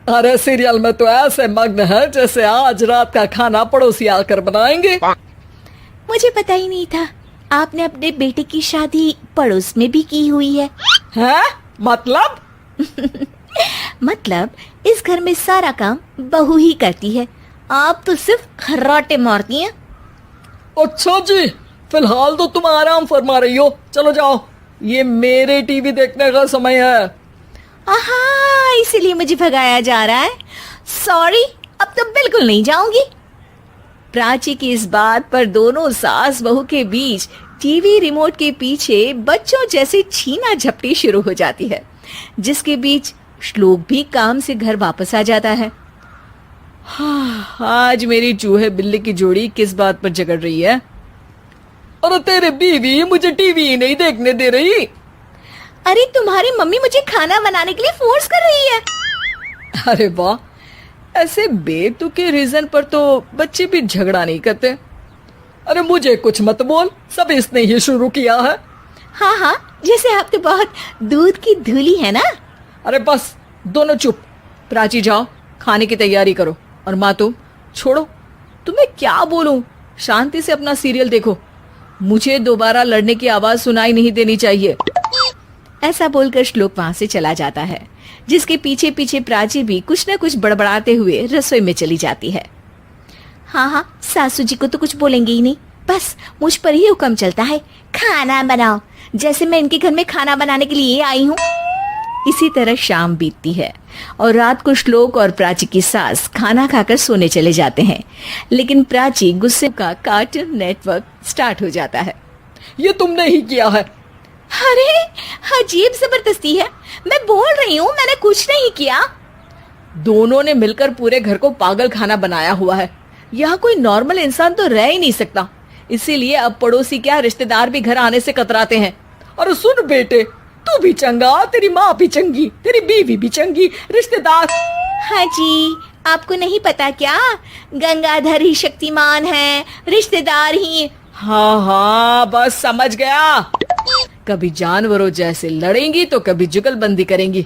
अरे सीरियल में तो ऐसे मग्न है जैसे आज रात का खाना पड़ोसी आकर बनाएंगे। मुझे पता ही नहीं था आपने अपने बेटे की शादी पड़ोस में भी की हुई है। हैं? मतलब? मतलब इस घर में सारा काम बहू ही करती है, आप तो सिर्फ खर्राटे मारती हैं। अच्छा जी, फिलहाल तो तुम आराम फरमा रही हो, चलो जाओ, ये मेरे टीवी देखने का समय है। आहा, इसीलिए मुझे भगाया जा रहा है। सॉरी, अब तो बिल्कुल नहीं जाऊंगी। प्राची की इस बात पर दोनों सास बहू के बीच टीवी रिमोट के पीछे बच्चों जैसे छीना झपटी शुरू हो जाती है, जिसके बीच श्लोक भी काम से घर वापस आ जाता है। हाँ, आज मेरी चूहे बिल्ली की जोड़ी किस बात पर झगड़ रही है? अरे तेरे बीवी मुझे टीवी ही नहीं देखने दे रही। अरे तुम्हारी मम्मी मुझे खाना बनाने के लिए फोर्स कर रही है। अरे वाह, ऐसे बेतुके रीजन पर तो बच्चे भी झगड़ा नहीं करते। अरे मुझे कुछ मत बोल, सब इसने ही शुरू किया है। हाँ हाँ, जैसे आप तो बहुत दूध की धूली है ना। अरे बस, दोनों चुप। प्राची जाओ, खाने की तैयारी करो। और माँ तुम छोड़ो, तुम्हें क्या बोलूं, शांति से अपना सीरियल देखो, मुझे दोबारा लड़ने की आवाज सुनाई नहीं देनी चाहिए। ऐसा बोलकर श्लोक वहां से चला जाता है, जिसके पीछे पीछे प्राची भी कुछ न कुछ बड़बड़ाते हुए रसोई में चली जाती है। हाँ हाँ, सासू जी को तो कुछ बोलेंगे ही नहीं, बस मुझ पर ही हुक्म चलता है, खाना बनाओ, जैसे मैं इनके घर में खाना बनाने के लिए आई हूँ। इसी तरह शाम बीतती है और रात को श्लोक और प्राची की सास खाना खाकर सोने चले जाते हैं, लेकिन प्राची गुस्से का कार्टून नेटवर्क स्टार्ट हो जाता है। ये तुमने ही किया है। अरे अजीब जबरदस्ती है, मैं बोल रही हूँ मैंने कुछ नहीं किया। दोनों ने मिलकर पूरे घर को पागल खाना बनाया हुआ है। यहाँ कोई नॉर्मल इंसान तो रह ही नहीं सकता, इसीलिए अब पड़ोसी क्या रिश्तेदार भी घर आने से कतराते हैं। और सुन बेटे, तू भी चंगा, तेरी माँ भी चंगी, तेरी बीवी भी चंगी, रिश्तेदार। हाँ जी, आपको नहीं पता क्या, गंगाधर ही शक्तिमान है, रिश्तेदार ही। हाँ हाँ, बस समझ गया। कभी जानवरों जैसे लड़ेंगी तो कभी जुगलबंदी करेंगी।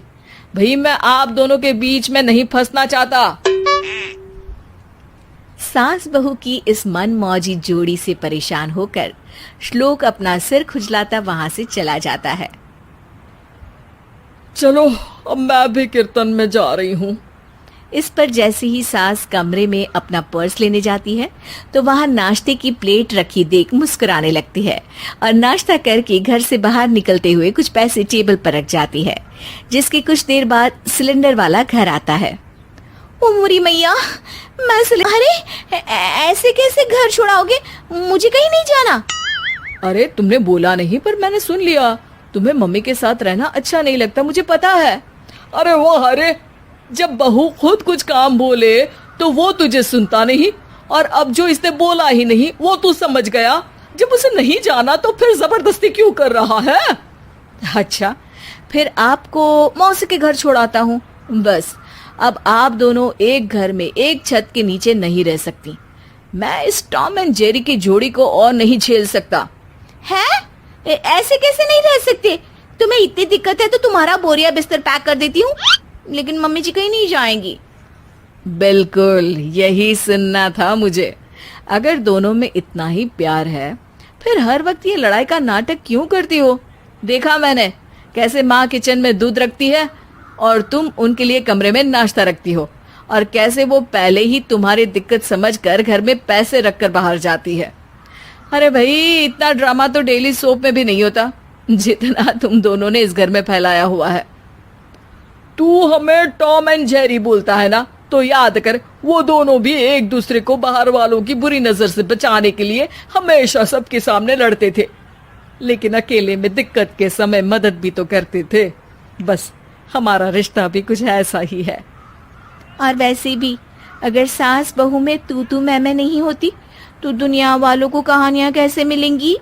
भाई मैं आप दोनों के बीच में नहीं फंसना चाहता। सास बहू की इस मनमौजी जोड़ी से परेशान होकर श्लोक अपना सिर खुजलाता वहां से चला जाता है। चलो, अब मैं भी कीर्तन में जा रही हूँ। इस पर जैसे ही सास कमरे में अपना पर्स लेने जाती है तो वहां नाश्ते की प्लेट रखी देख मुस्कुराने लगती है और नाश्ता करके घर से बाहर निकलते हुए कुछ पैसे टेबल पर रख जाती है, जिसके कुछ देर बाद सिलेंडर वाला घर आता है। ओ मुरी मैया, मैं अरे ऐसे कैसे घर छोड़ाओगे, मुझे कहीं नहीं जाना। अरे तुमने बोला नहीं, पर मैंने सुन लिया। तुम्हें मम्मी के साथ रहना अच्छा नहीं लगता, मुझे पता है। अरे वो अरे, जब बहू खुद कुछ काम बोले तो वो तुझे सुनता नहीं, और अब जो इसने बोला ही नहीं वो तू समझ गया। जब उसे नहीं जाना तो फिर जबरदस्ती क्यों कर रहा है? अच्छा, फिर आपको मौसी के घर छोड़ाता हूँ। बस अब आप दोनों एक घर में एक छत के नीचे नहीं रह सकती। मैं इस टॉम एंड जेरी की जोड़ी को और नहीं झेल सकता। है? ऐसे कैसे नहीं रह सकते? तुम्हें इतनी दिक्कत है तो तुम्हारा बोरिया बिस्तर पैक कर देती हूँ, लेकिन मम्मी जी कहीं नहीं जाएंगी। बिल्कुल यही सुनना था मुझे। अगर दोनों में इतना ही प्यार है फिर हर वक्त ये लड़ाई का नाटक क्यों करती हो? देखा मैंने कैसे माँ किचन में दूध रखती है और तुम उनके लिए कमरे में नाश्ता रखती हो, और कैसे वो पहले ही तुम्हारी दिक्कत समझकर घर में पैसे रखकर बाहर जाती है। अरे भाई, इतना ड्रामा तो डेली सोप में भी नहीं होता जितना तुम दोनों ने इस घर में फैलाया हुआ है। तू हमें टॉम एंड जेरी बोलता है ना, तो याद कर वो दोनों भी एक दूसरे को बाहर वालों की बुरी नजर से बचाने के लिए हमेशा सबके सामने लड़ते थे, लेकिन अकेले में दिक्कत के समय मदद भी तो करते थे। बस हमारा रिश्ता भी कुछ ऐसा ही है। और वैसे भी अगर सास बहू में तू मैं नहीं होती तो दुनिया वालों को कहानियां कैसे मिलेंगी?